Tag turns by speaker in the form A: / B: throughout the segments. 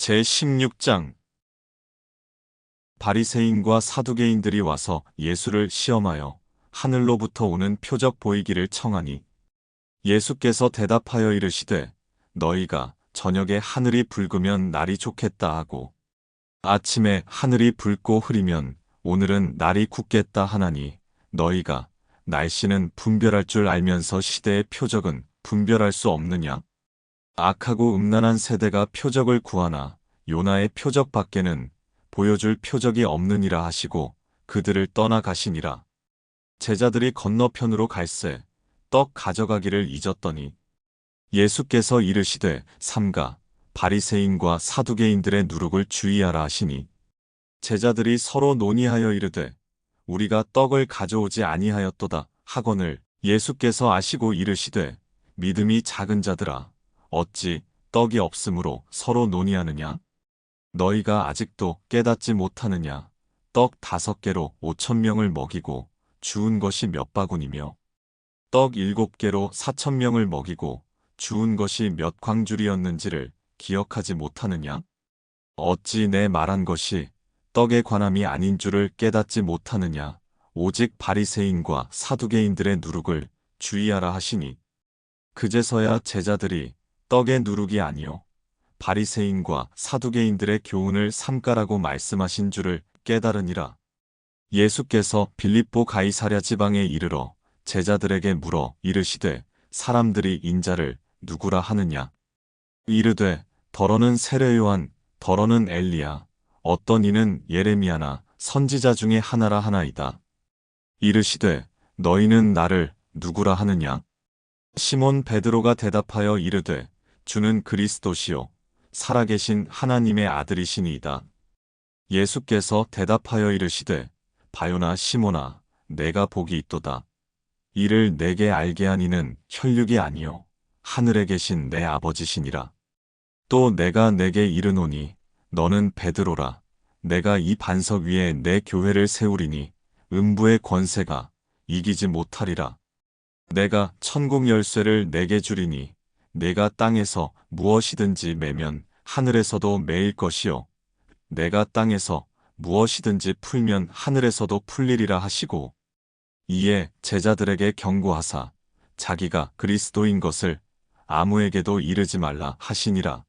A: 제16장 바리새인과 사두개인들이 와서 예수를 시험하여 하늘로부터 오는 표적 보이기를 청하니 예수께서 대답하여 이르시되 너희가 저녁에 하늘이 붉으면 날이 좋겠다 하고 아침에 하늘이 붉고 흐리면 오늘은 날이 굳겠다 하나니 너희가 날씨는 분별할 줄 알면서 시대의 표적은 분별할 수 없느냐? 악하고 음란한 세대가 표적을 구하나 요나의 표적 밖에는 보여줄 표적이 없느니라 하시고 그들을 떠나가시니라. 제자들이 건너편으로 갈새 떡 가져가기를 잊었더니 예수께서 이르시되 삼가 바리새인과 사두개인들의 누룩을 주의하라 하시니 제자들이 서로 논의하여 이르되 우리가 떡을 가져오지 아니하였도다 하거늘 예수께서 아시고 이르시되 믿음이 작은 자들아 어찌 떡이 없으므로 서로 논의하느냐? 너희가 아직도 깨닫지 못하느냐? 떡 5개로 5,000명을 먹이고 주운 것이 몇 바구니며 떡 7개로 4,000명을 먹이고 주운 것이 몇 광줄이었는지를 기억하지 못하느냐? 어찌 내 말한 것이 떡에 관함이 아닌 줄을 깨닫지 못하느냐? 오직 바리새인과 사두개인들의 누룩을 주의하라 하시니 그제서야 제자들이 떡의 누룩이 아니요 바리새인과 사두개인들의 교훈을 삼가라고 말씀하신 줄을 깨달으니라. 예수께서 빌립보 가이사랴 지방에 이르러 제자들에게 물어 이르시되 사람들이 인자를 누구라 하느냐? 이르되 더러는 세례 요한, 더러는 엘리야, 어떤 이는 예레미야나 선지자 중에 하나라 하나이다. 이르시되 너희는 나를 누구라 하느냐? 시몬 베드로가 대답하여 이르되 주는 그리스도시요 살아계신 하나님의 아들이시니이다. 예수께서 대답하여 이르시되 바요나 시몬아 내가 복이 있도다. 이를 내게 알게 하니는 혈육이 아니요 하늘에 계신 내 아버지시니라. 또 내가 내게 이르노니 너는 베드로라. 내가 이 반석 위에 내 교회를 세우리니 음부의 권세가 이기지 못하리라. 내가 천국 열쇠를 내게 주리니 내가 땅에서 무엇이든지 매면 하늘에서도 매일 것이요 내가 땅에서 무엇이든지 풀면 하늘에서도 풀리리라 하시고 이에 제자들에게 경고하사 자기가 그리스도인 것을 아무에게도 이르지 말라 하시니라.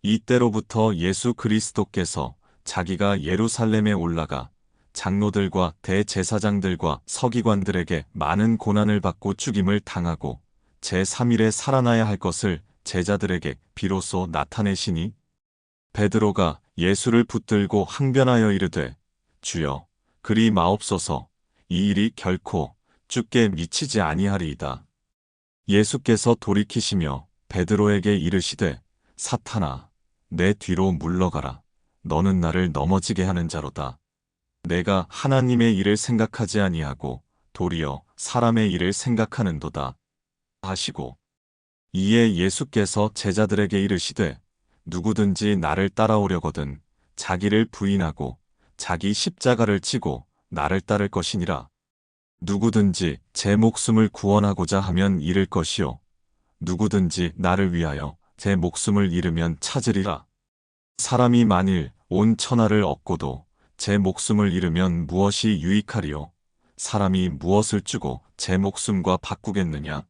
A: 이때로부터 예수 그리스도께서 자기가 예루살렘에 올라가 장로들과 대제사장들과 서기관들에게 많은 고난을 받고 죽임을 당하고 제3일에 살아나야 할 것을 제자들에게 비로소 나타내시니 베드로가 예수를 붙들고 항변하여 이르되 주여 그리 마옵소서 이 일이 결코 주께 미치지 아니하리이다. 예수께서 돌이키시며 베드로에게 이르시되 사탄아 내 뒤로 물러가라. 너는 나를 넘어지게 하는 자로다. 내가 하나님의 일을 생각하지 아니하고 도리어 사람의 일을 생각하는도다. 하시고 이에 예수께서 제자들에게 이르시되 누구든지 나를 따라오려거든 자기를 부인하고 자기 십자가를 지고 나를 따를 것이니라. 누구든지 제 목숨을 구원하고자 하면 잃을 것이요 누구든지 나를 위하여 제 목숨을 잃으면 찾으리라. 사람이 만일 온 천하를 얻고도 제 목숨을 잃으면 무엇이 유익하리요? 사람이 무엇을 주고 제 목숨과 바꾸겠느냐?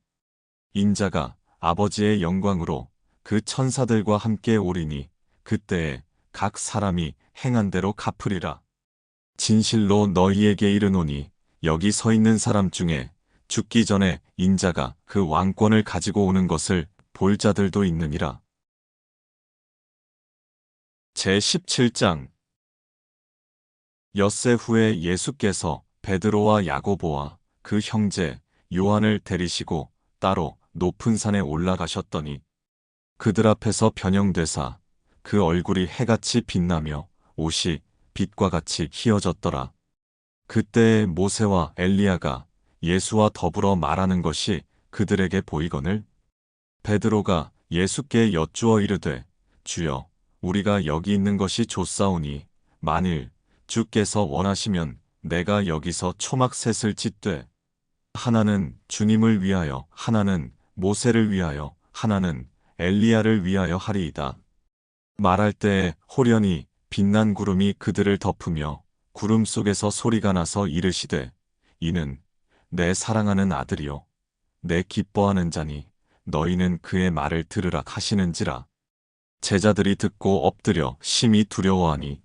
A: 인자가 아버지의 영광으로 그 천사들과 함께 오리니 그때에 각 사람이 행한 대로 갚으리라. 진실로 너희에게 이르노니 여기 서 있는 사람 중에 죽기 전에 인자가 그 왕권을 가지고 오는 것을 볼 자들도 있느니라. 제17장 엿새 후에 예수께서 베드로와 야고보와 그 형제 요한을 데리시고 따로 높은 산에 올라가셨더니 그들 앞에서 변형되사 그 얼굴이 해같이 빛나며 옷이 빛과 같이 희어졌더라. 그때에 모세와 엘리야가 예수와 더불어 말하는 것이 그들에게 보이거늘 베드로가 예수께 여쭈어 이르되 주여 우리가 여기 있는 것이 좋사오니 만일 주께서 원하시면 내가 여기서 초막셋을 짓되 하나는 주님을 위하여 하나는 모세를 위하여 하나는 엘리야를 위하여 하리이다. 말할 때에 호련히 빛난 구름이 그들을 덮으며 구름 속에서 소리가 나서 이르시되 이는 내 사랑하는 아들이요 내 기뻐하는 자니 너희는 그의 말을 들으라 하시는지라. 제자들이 듣고 엎드려 심히 두려워하니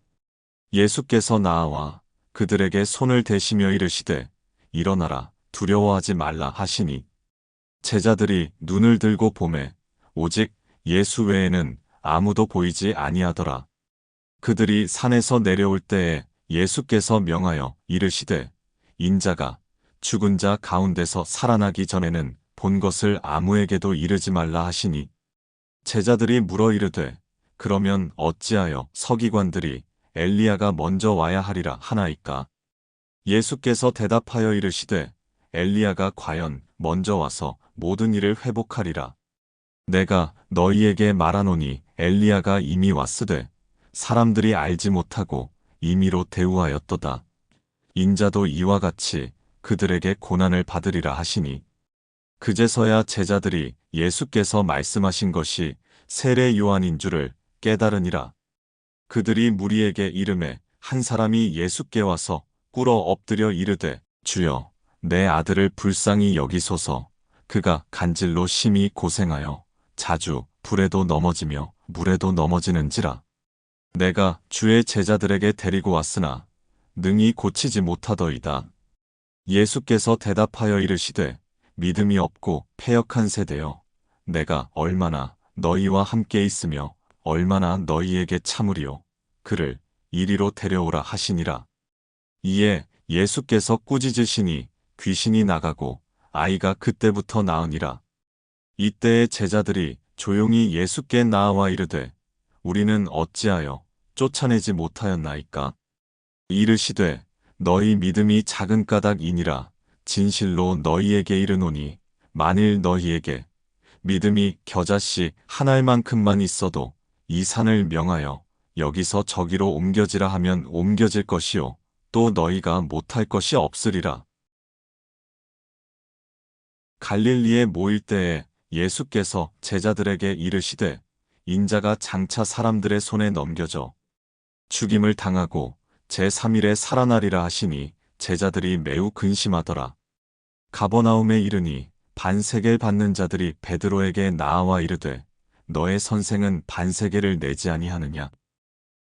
A: 예수께서 나아와 그들에게 손을 대시며 이르시되 일어나라 두려워하지 말라 하시니 제자들이 눈을 들고 보매 오직 예수 외에는 아무도 보이지 아니하더라. 그들이 산에서 내려올 때에 예수께서 명하여 이르시되 인자가 죽은 자 가운데서 살아나기 전에는 본 것을 아무에게도 이르지 말라 하시니 제자들이 물어 이르되 그러면 어찌하여 서기관들이 엘리야가 먼저 와야 하리라 하나이까? 예수께서 대답하여 이르시되 엘리야가 과연 먼저 와서 모든 일을 회복하리라. 내가 너희에게 말하노니 엘리야가 이미 왔으되 사람들이 알지 못하고 임의로 대우하였도다. 인자도 이와 같이 그들에게 고난을 받으리라 하시니 그제서야 제자들이 예수께서 말씀하신 것이 세례 요한인 줄을 깨달으니라. 그들이 무리에게 이르매 한 사람이 예수께 와서 꿇어 엎드려 이르되 주여 내 아들을 불쌍히 여기소서. 그가 간질로 심히 고생하여 자주 불에도 넘어지며 물에도 넘어지는지라. 내가 주의 제자들에게 데리고 왔으나 능히 고치지 못하더이다. 예수께서 대답하여 이르시되 믿음이 없고 패역한 세대여 내가 얼마나 너희와 함께 있으며 얼마나 너희에게 참으리요. 그를 이리로 데려오라 하시니라. 이에 예수께서 꾸짖으시니 귀신이 나가고 아이가 그때부터 나으니라. 이때에 제자들이 조용히 예수께 나아와 이르되 우리는 어찌하여 쫓아내지 못하였나이까? 이르시되 너희 믿음이 작은 까닭이니라. 진실로 너희에게 이르노니 만일 너희에게 믿음이 겨자씨 한 알만큼만 있어도 이 산을 명하여 여기서 저기로 옮겨지라 하면 옮겨질 것이요 또 너희가 못할 것이 없으리라. 갈릴리에 모일 때에 예수께서 제자들에게 이르시되 인자가 장차 사람들의 손에 넘겨져 죽임을 당하고 제3일에 살아나리라 하시니 제자들이 매우 근심하더라. 가버나움에 이르니 반세겔 받는 자들이 베드로에게 나아와 이르되 너의 선생은 반세겔을 내지 아니하느냐?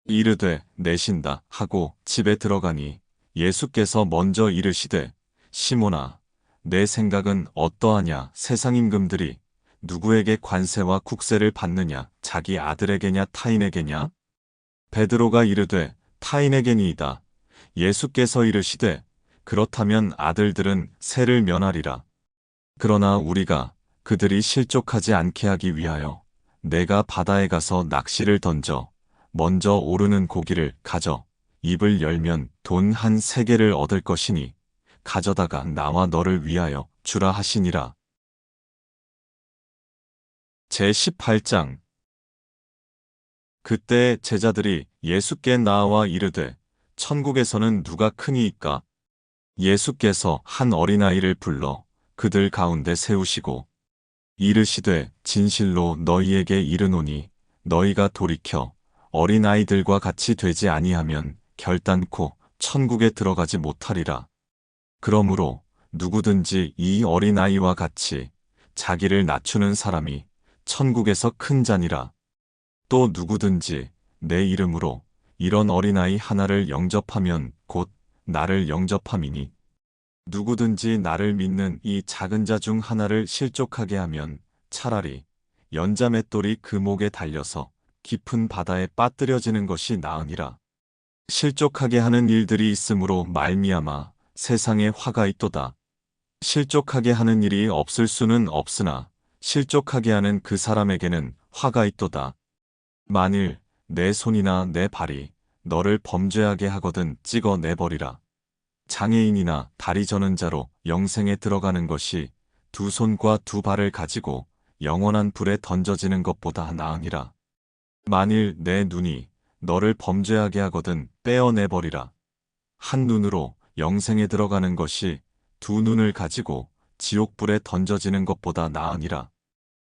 A: 이르되 내신다 하고 집에 들어가니 예수께서 먼저 이르시되 시몬아 내 생각은 어떠하냐? 세상 임금들이 누구에게 관세와 국세를 받느냐? 자기 아들에게냐 타인에게냐? 베드로가 이르되 타인에게니이다. 예수께서 이르시되 그렇다면 아들들은 세를 면하리라. 그러나 우리가 그들이 실족하지 않게 하기 위하여 내가 바다에 가서 낚시를 던져 먼저 오르는 고기를 가져 입을 열면 돈 한 세개를 얻을 것이니 가져다가 나와 너를 위하여 주라 하시니라. 제18장 그때 제자들이 예수께 나아와 이르되 천국에서는 누가 크니이까? 예수께서 한 어린아이를 불러 그들 가운데 세우시고 이르시되 진실로 너희에게 이르노니 너희가 돌이켜 어린아이들과 같이 되지 아니하면 결단코 천국에 들어가지 못하리라. 그러므로 누구든지 이 어린아이와 같이 자기를 낮추는 사람이 천국에서 큰 자니라. 또 누구든지 내 이름으로 이런 어린아이 하나를 영접하면 곧 나를 영접함이니 누구든지 나를 믿는 이 작은 자 중 하나를 실족하게 하면 차라리 연자맷돌이 그 목에 달려서 깊은 바다에 빠뜨려지는 것이 나으니라. 실족하게 하는 일들이 있으므로 말미암아 세상에 화가 있도다. 실족하게 하는 일이 없을 수는 없으나 실족하게 하는 그 사람에게는 화가 있도다. 만일 내 손이나 내 발이 너를 범죄하게 하거든 찍어 내버리라. 장애인이나 다리 저는 자로 영생에 들어가는 것이 두 손과 두 발을 가지고 영원한 불에 던져지는 것보다 나으니라. 만일 내 눈이 너를 범죄하게 하거든 빼어내버리라. 한 눈으로 영생에 들어가는 것이 두 눈을 가지고 지옥불에 던져지는 것보다 나으니라.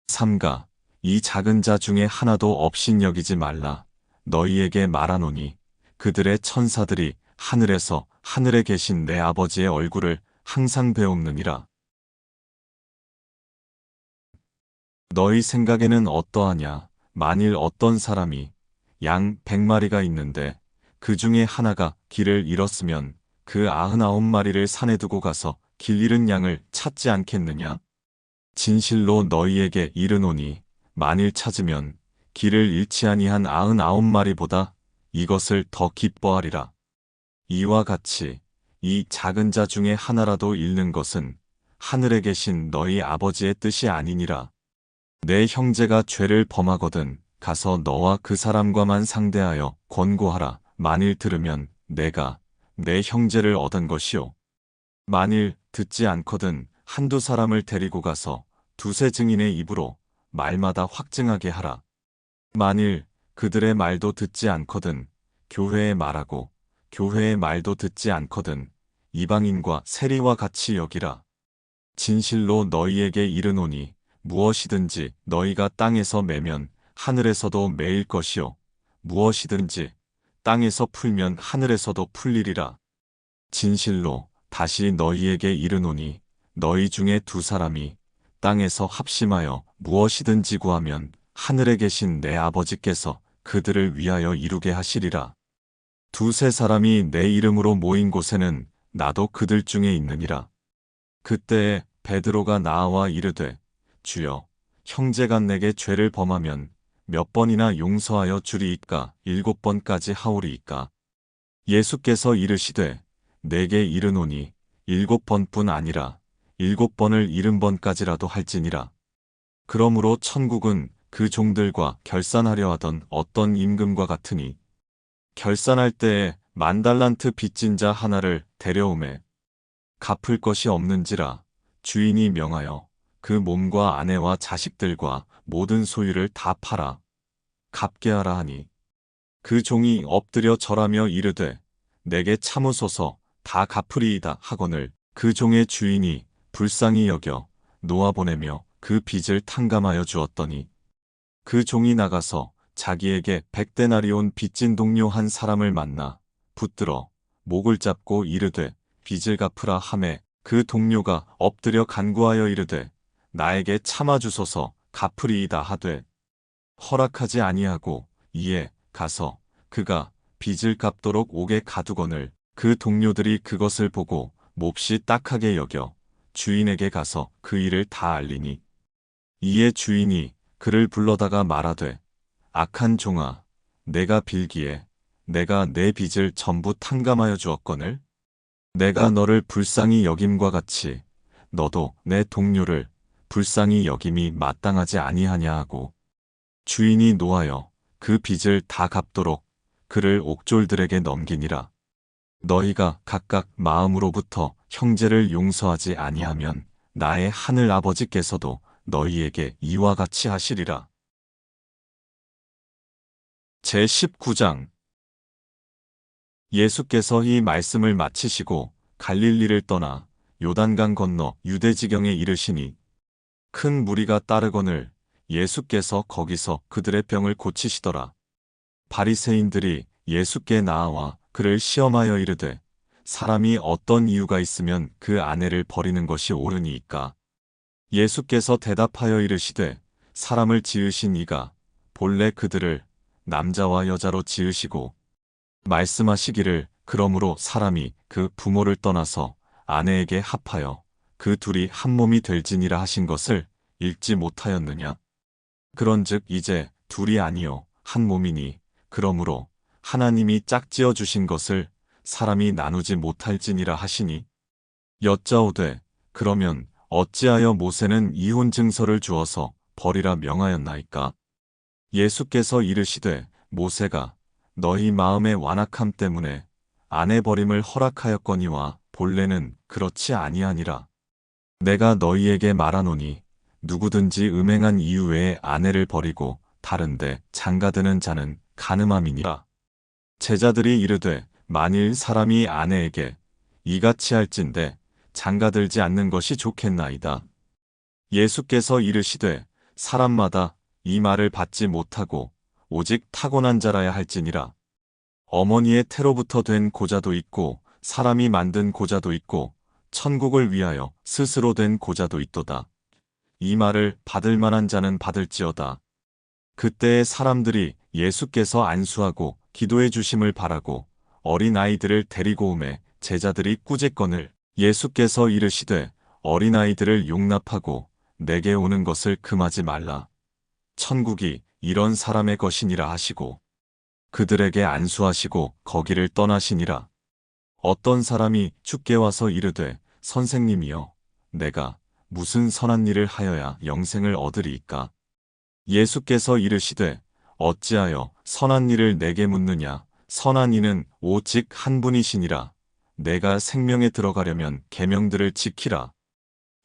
A: 삼가 이 작은 자 중에 하나도 업신여기지 말라. 너희에게 말하노니 그들의 천사들이 하늘에서 하늘에 계신 내 아버지의 얼굴을 항상 배옵느니라. 너희 생각에는 어떠하냐? 만일 어떤 사람이 양 100마리가 있는데 그 중에 하나가 길을 잃었으면 그 99마리를 산에 두고 가서 길 잃은 양을 찾지 않겠느냐? 진실로 너희에게 이르노니 만일 찾으면 길을 잃지 아니한 99마리보다 이것을 더 기뻐하리라. 이와 같이 이 작은 자 중에 하나라도 잃는 것은 하늘에 계신 너희 아버지의 뜻이 아니니라. 내 형제가 죄를 범하거든 가서 너와 그 사람과만 상대하여 권고하라. 만일 들으면 내가 내 형제를 얻은 것이요. 만일 듣지 않거든 한두 사람을 데리고 가서 두세 증인의 입으로 말마다 확증하게 하라. 만일 그들의 말도 듣지 않거든 교회에 말하고 교회의 말도 듣지 않거든 이방인과 세리와 같이 여기라. 진실로 너희에게 이르노니 무엇이든지 너희가 땅에서 매면 하늘에서도 매일 것이요 무엇이든지 땅에서 풀면 하늘에서도 풀리리라. 진실로 다시 너희에게 이르노니 너희 중에 두 사람이 땅에서 합심하여 무엇이든지 구하면 하늘에 계신 내 아버지께서 그들을 위하여 이루게 하시리라. 두세 사람이 내 이름으로 모인 곳에는 나도 그들 중에 있느니라. 그때에 베드로가 나와 이르되 주여 형제가 내게 죄를 범하면 몇 번이나 용서하여 주리이까 7번까지 하오리이까. 예수께서 이르시되 내게 이르노니 7번뿐 아니라 7번을 70번까지라도 할지니라. 그러므로 천국은 그 종들과 결산하려 하던 어떤 임금과 같으니 결산할 때에 10,000달란트 빚진 자 하나를 데려오매 갚을 것이 없는지라 주인이 명하여 그 몸과 아내와 자식들과 모든 소유를 다 팔아 갚게 하라 하니 그 종이 엎드려 절하며 이르되 내게 참으소서 다 갚으리이다 하거늘 그 종의 주인이 불쌍히 여겨 놓아보내며 그 빚을 탕감하여 주었더니 그 종이 나가서 자기에게 100데나리온 빚진 동료 한 사람을 만나 붙들어 목을 잡고 이르되 빚을 갚으라 하매 그 동료가 엎드려 간구하여 이르되 나에게 참아주소서 갚으리이다 하되 허락하지 아니하고 이에 가서 그가 빚을 갚도록 옥에 가두거늘 그 동료들이 그것을 보고 몹시 딱하게 여겨 주인에게 가서 그 일을 다 알리니 이에 주인이 그를 불러다가 말하되 악한 종아 내가 빌기에 내가 내 빚을 전부 탕감하여 주었거늘 내가 너를 불쌍히 여김과 같이 너도 내 동료를 불쌍히 여김이 마땅하지 아니하냐 하고 주인이 노하여 그 빚을 다 갚도록 그를 옥졸들에게 넘기니라. 너희가 각각 마음으로부터 형제를 용서하지 아니하면 나의 하늘 아버지께서도 너희에게 이와 같이 하시리라. 제19장 예수께서 이 말씀을 마치시고 갈릴리를 떠나 요단강 건너 유대지경에 이르시니 큰 무리가 따르거늘 예수께서 거기서 그들의 병을 고치시더라. 바리새인들이 예수께 나아와 그를 시험하여 이르되 사람이 어떤 이유가 있으면 그 아내를 버리는 것이 옳으니이까. 예수께서 대답하여 이르시되 사람을 지으신 이가 본래 그들을 남자와 여자로 지으시고 말씀하시기를 그러므로 사람이 그 부모를 떠나서 아내에게 합하여 그 둘이 한 몸이 될지니라 하신 것을 읽지 못하였느냐. 그런즉 이제 둘이 아니요 한 몸이니 그러므로 하나님이 짝지어 주신 것을 사람이 나누지 못할지니라 하시니 여짜오되 그러면 어찌하여 모세는 이혼 증서를 주어서 버리라 명하였나이까. 예수께서 이르시되 모세가 너희 마음의 완악함 때문에 아내 버림을 허락하였거니와 본래는 그렇지 아니하니라. 내가 너희에게 말하노니 누구든지 음행한 이유 외에 아내를 버리고 다른데 장가드는 자는 간음함이니라. 제자들이 이르되 만일 사람이 아내에게 이같이 할진대 장가들지 않는 것이 좋겠나이다. 예수께서 이르시되 사람마다 이 말을 받지 못하고 오직 타고난 자라야 할지니라. 어머니의 태로부터 된 고자도 있고 사람이 만든 고자도 있고 천국을 위하여 스스로 된 고자도 있도다. 이 말을 받을 만한 자는 받을지어다. 그때에 사람들이 예수께서 안수하고 기도해 주심을 바라고 어린아이들을 데리고 오매 제자들이 꾸짖거늘 예수께서 이르시되 어린아이들을 용납하고 내게 오는 것을 금하지 말라. 천국이 이런 사람의 것이니라 하시고 그들에게 안수하시고 거기를 떠나시니라. 어떤 사람이 주께 와서 이르되 선생님이여 내가 무슨 선한 일을 하여야 영생을 얻으리이까? 예수께서 이르시되 어찌하여 선한 일을 내게 묻느냐? 선한 이는 오직 한 분이시니라. 내가 생명에 들어가려면 계명들을 지키라.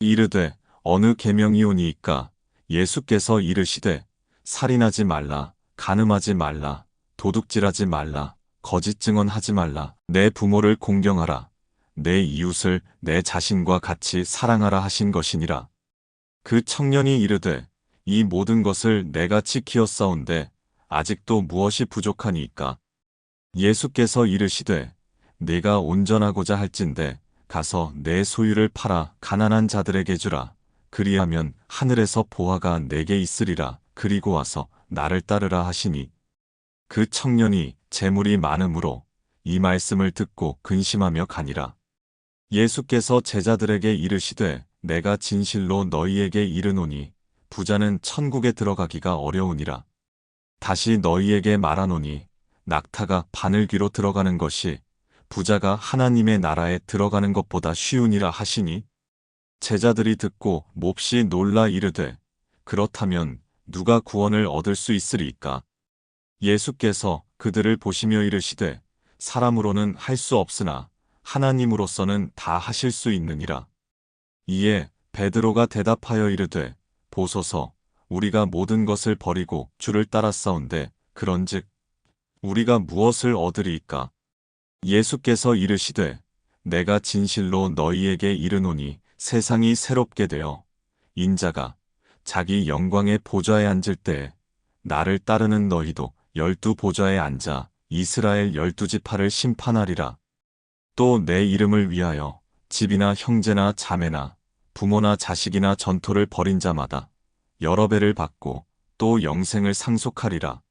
A: 이르되 어느 계명이오니이까? 예수께서 이르시되 살인하지 말라, 간음하지 말라, 도둑질하지 말라, 거짓 증언하지 말라, 내 부모를 공경하라, 내 이웃을 내 자신과 같이 사랑하라 하신 것이니라. 그 청년이 이르되 이 모든 것을 내가 지키었사온데 아직도 무엇이 부족하니이까? 예수께서 이르시되 네가 온전하고자 할진대 가서 내 소유를 팔아 가난한 자들에게 주라. 그리하면 하늘에서 보화가 내게 있으리라. 그리고 와서 나를 따르라 하시니 그 청년이 재물이 많음으로 이 말씀을 듣고 근심하며 가니라. 예수께서 제자들에게 이르시되 내가 진실로 너희에게 이르노니 부자는 천국에 들어가기가 어려우니라. 다시 너희에게 말하노니 낙타가 바늘귀로 들어가는 것이 부자가 하나님의 나라에 들어가는 것보다 쉬우니라 하시니 제자들이 듣고 몹시 놀라 이르되 그렇다면 누가 구원을 얻을 수 있으리이까? 예수께서 그들을 보시며 이르시되 사람으로는 할 수 없으나 하나님으로서는 다 하실 수 있느니라. 이에 베드로가 대답하여 이르되 보소서 우리가 모든 것을 버리고 주를 따랐사온데 그런즉 우리가 무엇을 얻으리이까? 예수께서 이르시되 내가 진실로 너희에게 이르노니 세상이 새롭게 되어 인자가 자기 영광의 보좌에 앉을 때에 나를 따르는 너희도 12 보좌에 앉아 이스라엘 12지파를 심판하리라. 또 내 이름을 위하여 집이나 형제나 자매나 부모나 자식이나 전토를 벌인 자마다 여러 배를 받고 또 영생을 상속하리라.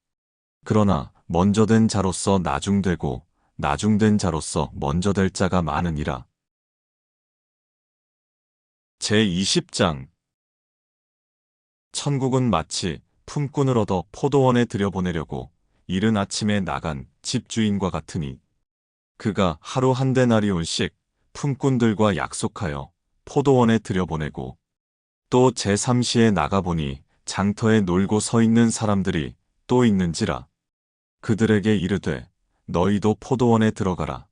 A: 그러나 먼저 된 자로서 나중되고 나중된 자로서 먼저 될 자가 많으니라. 제20장 천국은 마치 품꾼을 얻어 포도원에 들여보내려고 이른 아침에 나간 집주인과 같으니 그가 하루 한 데나리온씩 품꾼들과 약속하여 포도원에 들여보내고 또 제3시에 나가보니 장터에 놀고 서 있는 사람들이 또 있는지라. 그들에게 이르되 너희도 포도원에 들어가라.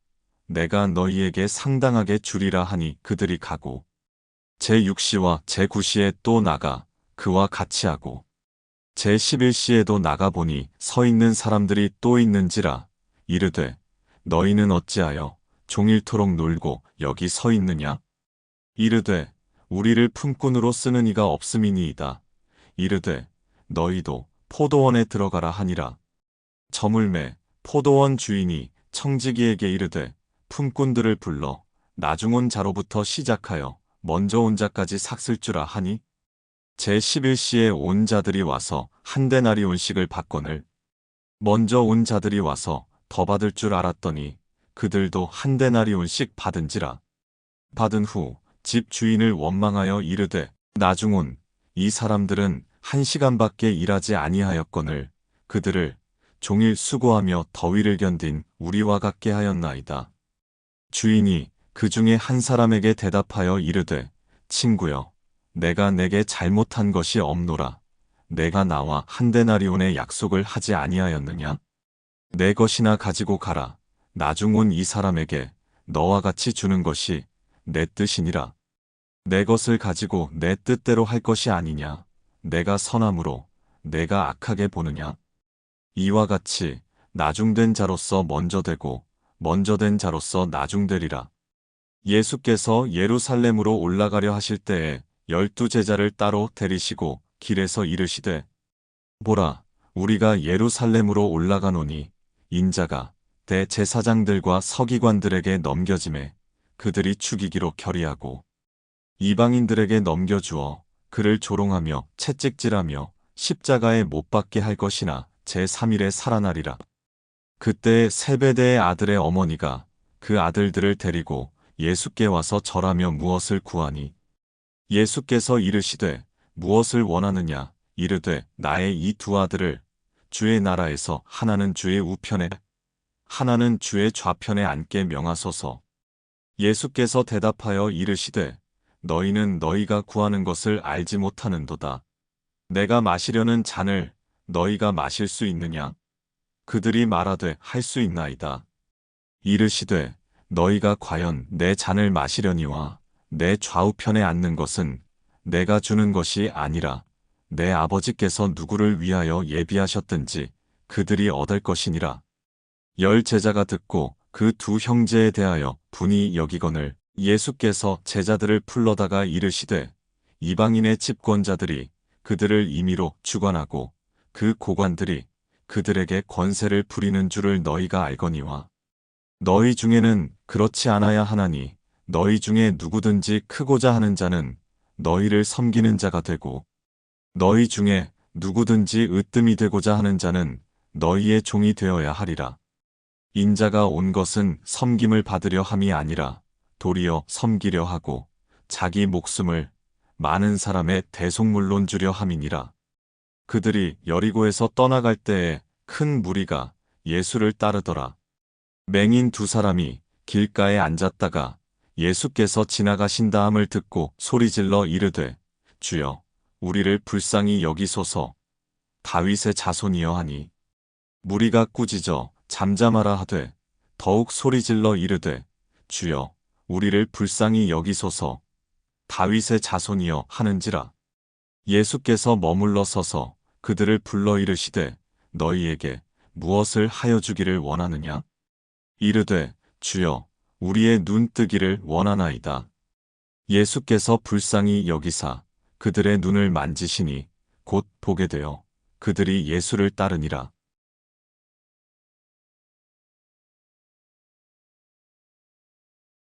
A: 내가 너희에게 상당하게 주리라 하니 그들이 가고 제6시와 제9시에 또 나가 그와 같이 하고 제11시에도 나가보니 서 있는 사람들이 또 있는지라. 이르되 너희는 어찌하여 종일토록 놀고 여기 서 있느냐? 이르되 우리를 품꾼으로 쓰는 이가 없음이니이다. 이르되 너희도 포도원에 들어가라 하니라. 저물매 포도원 주인이 청지기에게 이르되 품꾼들을 불러 나중 온 자로부터 시작하여 먼저 온 자까지 삭슬 주라 하니 제11시에 온 자들이 와서 한 데나리온씩을 받거늘 먼저 온 자들이 와서 더 받을 줄 알았더니 그들도 한 데나리온씩 받은지라. 받은 후 집 주인을 원망하여 이르되 나중 온 이 사람들은 1시간밖에 일하지 아니하였거늘 그들을 종일 수고하며 더위를 견딘 우리와 같게 하였나이다. 주인이 그 중에 한 사람에게 대답하여 이르되 친구여 내가 내게 잘못한 것이 없노라. 내가 나와 한 데나리온의 약속을 하지 아니하였느냐? 내 것이나 가지고 가라. 나중 온 이 사람에게 너와 같이 주는 것이 내 뜻이니라. 내 것을 가지고 내 뜻대로 할 것이 아니냐? 내가 선함으로 내가 악하게 보느냐? 이와 같이 나중된 자로서 먼저 되고 먼저 된 자로서 나중되리라. 예수께서 예루살렘으로 올라가려 하실 때에 12 제자를 따로 데리시고 길에서 이르시되 보라 우리가 예루살렘으로 올라가노니 인자가 대제사장들과 서기관들에게 넘겨짐에 그들이 죽이기로 결의하고 이방인들에게 넘겨주어 그를 조롱하며 채찍질하며 십자가에 못 박게 할 것이나 제3일에 살아나리라. 그때 세베대의 아들의 어머니가 그 아들들을 데리고 예수께 와서 절하며 무엇을 구하니 예수께서 이르시되 무엇을 원하느냐 이르되 나의 이 두 아들을 주의 나라에서 하나는 주의 우편에 하나는 주의 좌편에 앉게 명하소서. 예수께서 대답하여 이르시되 너희는 너희가 구하는 것을 알지 못하는도다. 내가 마시려는 잔을 너희가 마실 수 있느냐? 그들이 말하되 할 수 있나이다. 이르시되 너희가 과연 내 잔을 마시려니와 내 좌우편에 앉는 것은 내가 주는 것이 아니라 내 아버지께서 누구를 위하여 예비하셨든지 그들이 얻을 것이니라. 10 제자가 듣고 그 두 형제에 대하여 분이 여기거늘 예수께서 제자들을 불러다가 이르시되 이방인의 집권자들이 그들을 임의로 주관하고 그 고관들이 그들에게 권세를 부리는 줄을 너희가 알거니와 너희 중에는 그렇지 않아야 하나니 너희 중에 누구든지 크고자 하는 자는 너희를 섬기는 자가 되고 너희 중에 누구든지 으뜸이 되고자 하는 자는 너희의 종이 되어야 하리라. 인자가 온 것은 섬김을 받으려 함이 아니라 도리어 섬기려 하고 자기 목숨을 많은 사람의 대속물론 주려 함이니라. 그들이 여리고에서 떠나갈 때에 큰 무리가 예수를 따르더라. 맹인 두 사람이 길가에 앉았다가 예수께서 지나가신 다음을 듣고 소리질러 이르되 주여 우리를 불쌍히 여기소서. 다윗의 자손이여 하니 무리가 꾸짖어 잠잠하라 하되 더욱 소리질러 이르되 주여 우리를 불쌍히 여기소서. 다윗의 자손이여 하는지라. 예수께서 머물러 서서 그들을 불러 이르시되 너희에게 무엇을 하여 주기를 원하느냐? 이르되 주여 우리의 눈 뜨기를 원하나이다. 예수께서 불쌍히 여기사 그들의 눈을 만지시니 곧 보게 되어 그들이 예수를 따르니라.